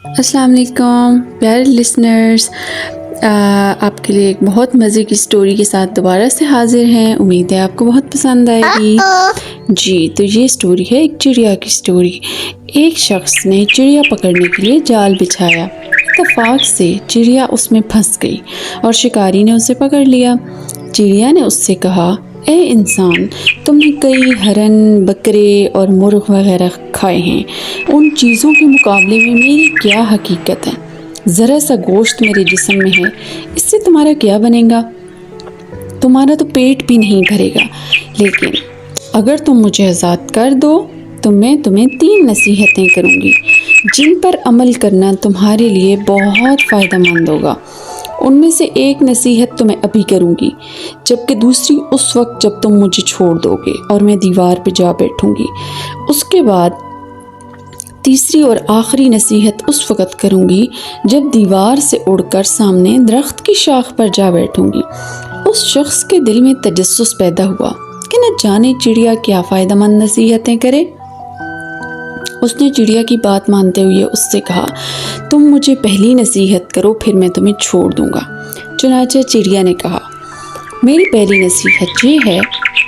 السلام علیکم پیارے لسنرز، آپ کے لیے ایک بہت مزے کی سٹوری کے ساتھ دوبارہ سے حاضر ہیں۔ امید ہے آپ کو بہت پسند آئے گی۔ جی تو یہ سٹوری ہے ایک چڑیا کی سٹوری۔ ایک شخص نے چڑیا پکڑنے کے لیے جال بچھایا۔ اتفاق سے چڑیا اس میں پھنس گئی اور شکاری نے اسے پکڑ لیا۔ چڑیا نے اس سے کہا، اے انسان، تم نے کئی ہرن، بکرے اور مرغ وغیرہ کھائے ہیں، ان چیزوں کے مقابلے میں میری کیا حقیقت ہے؟ ذرا سا گوشت میرے جسم میں ہے، اس سے تمہارا کیا بنے گا؟ تمہارا تو پیٹ بھی نہیں بھرے گا۔ لیکن اگر تم مجھے آزاد کر دو تو میں تمہیں 3 نصیحتیں کروں گی جن پر عمل کرنا تمہارے لیے بہت فائدہ مند ہوگا۔ ان میں سے ایک نصیحت تو میں ابھی کروں گی، جبکہ دوسری اس وقت جب تم مجھے چھوڑ دو گے اور میں دیوار پہ جا بیٹھوں گی۔ اس کے بعد تیسری اور آخری نصیحت اس وقت کروں گی جب دیوار سے اڑ کر سامنے درخت کی شاخ پر جا بیٹھوں گی۔ اس شخص کے دل میں تجسس پیدا ہوا کہ نہ جانے چڑیا کیا فائدہ مند نصیحتیں کرے۔ اس نے چڑیا کی بات مانتے ہوئے اس سے کہا، تم مجھے پہلی نصیحت کرو، پھر میں تمہیں چھوڑ دوں گا۔ چنانچہ چڑیا نے کہا، میری پہلی نصیحت یہ ہے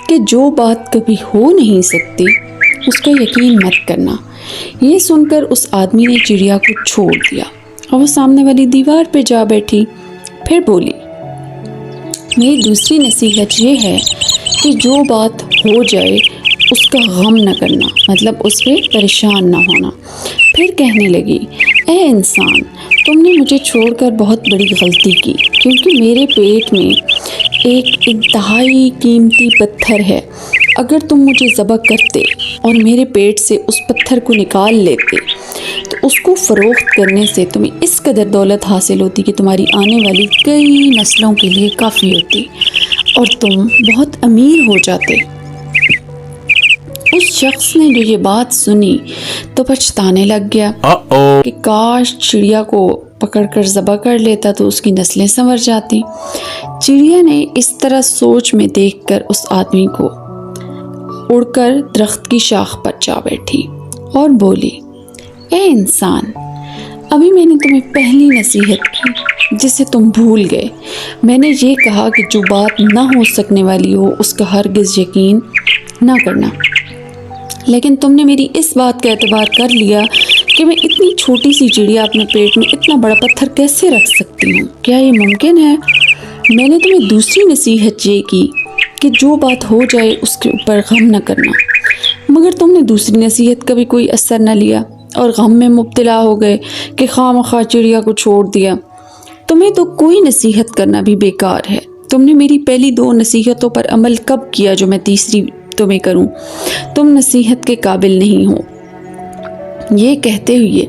کہ جو بات کبھی ہو نہیں سکتی اس کا یقین مت کرنا۔ یہ سن کر اس آدمی نے چڑیا کو چھوڑ دیا اور وہ سامنے والی دیوار پہ جا بیٹھی۔ پھر بولی، میری دوسری نصیحت یہ ہے کہ جو بات ہو جائے اس کا غم نہ کرنا، مطلب اس پہ پریشان نہ ہونا۔ پھر کہنے لگی، اے انسان، تم نے مجھے چھوڑ کر بہت بڑی غلطی کی، کیونکہ میرے پیٹ میں ایک انتہائی قیمتی پتھر ہے۔ اگر تم مجھے ذبح کرتے اور میرے پیٹ سے اس پتھر کو نکال لیتے تو اس کو فروخت کرنے سے تمہیں اس قدر دولت حاصل ہوتی کہ تمہاری آنے والی کئی نسلوں کے لیے کافی ہوتی اور تم بہت امیر ہو جاتے۔ اس شخص نے جو یہ بات سنی تو پچھتانے لگ گیا کہ کاش چڑیا کو پکڑ کر ذبح کر لیتا تو اس کی نسلیں سنور جاتی۔ چڑیا نے اس طرح سوچ میں دیکھ کر اس آدمی کو اڑ کر درخت کی شاخ پر جا بیٹھی اور بولی، اے انسان، ابھی میں نے تمہیں پہلی نصیحت کی جسے تم بھول گئے۔ میں نے یہ کہا کہ جو بات نہ ہو سکنے والی ہو اس کا ہرگز یقین نہ کرنا، لیکن تم نے میری اس بات کا اعتبار کر لیا کہ میں اتنی چھوٹی سی چڑیا اپنے پیٹ میں اتنا بڑا پتھر کیسے رکھ سکتی ہوں؟ کیا یہ ممکن ہے؟ میں نے تمہیں دوسری نصیحت یہ کی کہ جو بات ہو جائے اس کے اوپر غم نہ کرنا، مگر تم نے دوسری نصیحت کا بھی کوئی اثر نہ لیا اور غم میں مبتلا ہو گئے کہ خواہ چڑیا کو چھوڑ دیا۔ تمہیں تو کوئی نصیحت کرنا بھی بیکار ہے۔ تم نے میری پہلی 2 نصیحتوں پر عمل کب کیا جو میں تیسری تمہیں کروں؟ تم نصیحت کے قابل نہیں ہو۔ یہ کہتے ہوئے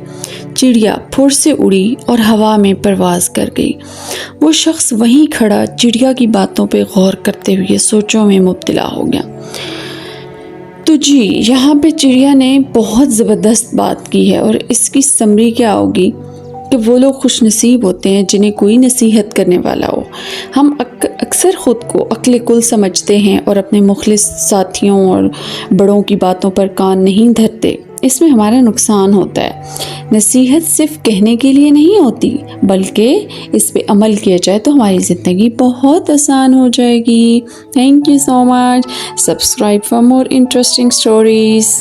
چڑیا پھر سے اڑی اور ہوا میں پرواز کر گئی۔ وہ شخص وہیں کھڑا چڑیا کی باتوں پہ غور کرتے ہوئے سوچوں میں مبتلا ہو گیا۔ تو جی یہاں پہ چڑیا نے بہت زبردست بات کی ہے، اور اس کی سمری کیا ہوگی کہ وہ لوگ خوش نصیب ہوتے ہیں جنہیں کوئی نصیحت کرنے والا ہو۔ ہم اکثر خود کو عقل کل سمجھتے ہیں اور اپنے مخلص ساتھیوں اور بڑوں کی باتوں پر کان نہیں دھرتے۔ اس میں ہمارا نقصان ہوتا ہے۔ نصیحت صرف کہنے کے لیے نہیں ہوتی، بلکہ اس پہ عمل کیا جائے تو ہماری زندگی بہت آسان ہو جائے گی۔ Thank you so much. Subscribe for more interesting stories.